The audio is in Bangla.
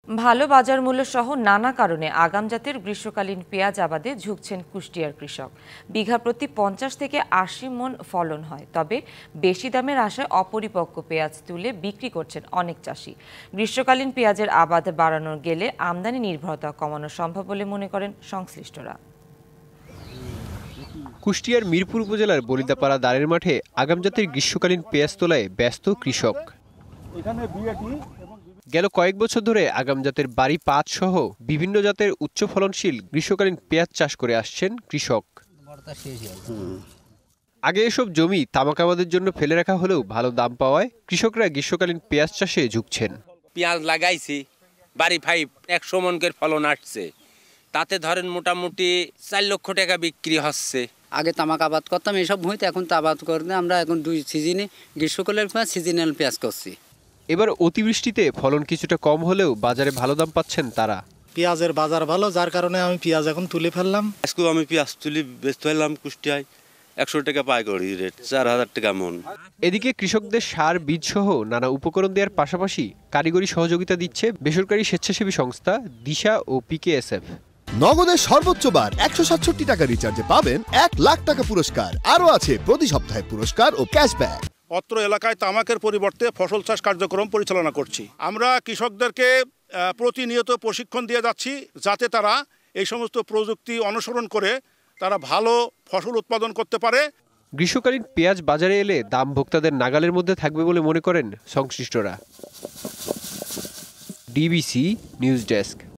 ভালো বাজার মূল্য সহ নানা কারণে আগাম জাতের গ্রীষ্মকালীন পেঁয়াজ আবাদে ঝুঁকছেন কুষ্টিয়ার কৃষক। বিঘা প্রতি 50 থেকে 80 মণ ফলন হয়, তবে বেশি দামের আশায় অপরিপক্ক পেঁয়াজ তুলে বিক্রি করছেন অনেক চাষি। গ্রীষ্মকালীন পেঁয়াজের আবাদ বাড়ানো গেলে আমদানি নির্ভরতা কমানো সম্ভব বলে মনে করেন সংশ্লিষ্টরা। কুষ্টিয়ার মিরপুর উপজেলার বলিদাপাড়া দাঁড়ের মাঠে আগাম জাতের গ্রীষ্মকালীন পেঁয়াজ তোলায় ব্যস্ত কৃষক। গেল কয়েক বছর ধরে আগাম জাতের বাড়ি ৫ সহ বিভিন্ন জাতের উচ্চ ফলনশীল গ্রীষ্মকালীন পেঁয়াজ চাষ করে আসছেন কৃষক। আগে এসব জমি তামাক আবাদের জন্য ফেলে রাখা হলেও ভালো দাম পাওয়ায় কৃষকরা গ্রীষ্মকালীন পেঁয়াজ চাষে ঝুঁকছেন। পেঁয়াজ লাগাইছি, বাড়ি 100 মণের ফলন আসছে, তাতে ধরেন মোটামুটি 4 লক্ষ টাকা বিক্রি হচ্ছে। আগে তামাক আবাদ করতাম এইসব ভূমিতে, এখন তো আবাদ করতে আমরা এখন 2 সিজনে গ্রীষ্মকালের পেঁয়াজ, সিজনাল পেঁয়াজ করছি। এবার অতিবৃষ্টিতে ফলন কিছুটা কম হলেও বাজারে ভালো দাম পাচ্ছেন তারা। পেঁয়াজের বাজার ভালো, যার কারণে আমি পেঁয়াজ এখন তুলে ফেললাম। আজকে আমি পেঁয়াজ তুলি বেচতে হলাম কুষ্টিয়ায় 100 টাকা পাইকারি রেট, 4000 টাকা মন। এদিকে কৃষকদের সার, বীজ সহ নানা উপকরণ দেওয়ার পাশাপাশি কারিগরি সহযোগিতা দিচ্ছে বেসরকারি স্বেচ্ছাসেবী সংস্থা দিশা ও পিকেএসএফ। নগদের সর্বোচ্চ বার 167 টাকা রিচার্জে পাবেন 1 লাখ টাকা পুরস্কার। আরও আছে প্রতি সপ্তাহে পুরস্কার ও ক্যাশব্যাক। অত্র এলাকায় তামাকের পরিবর্তে ফসল চাষ কার্যক্রম পরিচালনা করছি। আমরা কৃষকদেরকে প্রতিনিয়ত প্রশিক্ষণ দিয়ে যাচ্ছি, যাতে তারা এই সমস্ত প্রযুক্তি অনুসরণ করে তারা ভালো ফসল উৎপাদন করতে পারে। গ্রীষ্মকালীন পেঁয়াজ বাজারে এলে দাম ভোক্তাদের নাগালের মধ্যে থাকবে বলে মনে করেন সংশ্লিষ্টরা। DBC news desk.